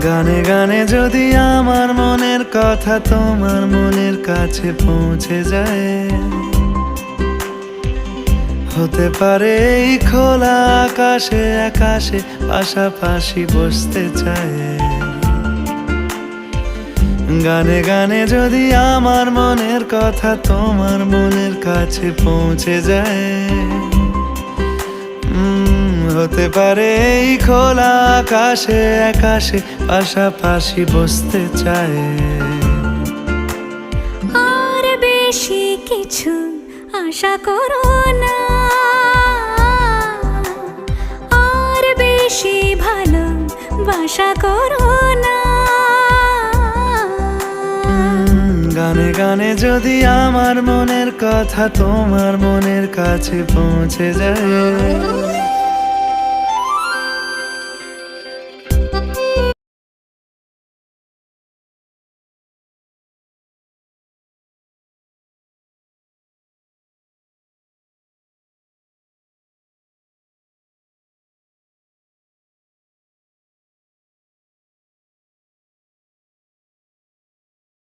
গানে গানে যদি আমার মনের কথা তোমার মনের কাছে পৌঁছে যায়, হতে পারে এই খোলা আকাশে আকাশে পাশাপাশি বসতে চায়। গানে গানে যদি আমার মনের কথা তোমার মনের কাছে পৌঁছে যায়, হতে পারে এই খোলা আকাশে আকাশে পাশাপাশি বসতে চায়। আর বেশি কিছু আশা করো না, আর বেশি ভালোবাসা করো না। গানে গানে যদি আমার মনের কথা তোমার মনের কাছে পৌঁছে যায়,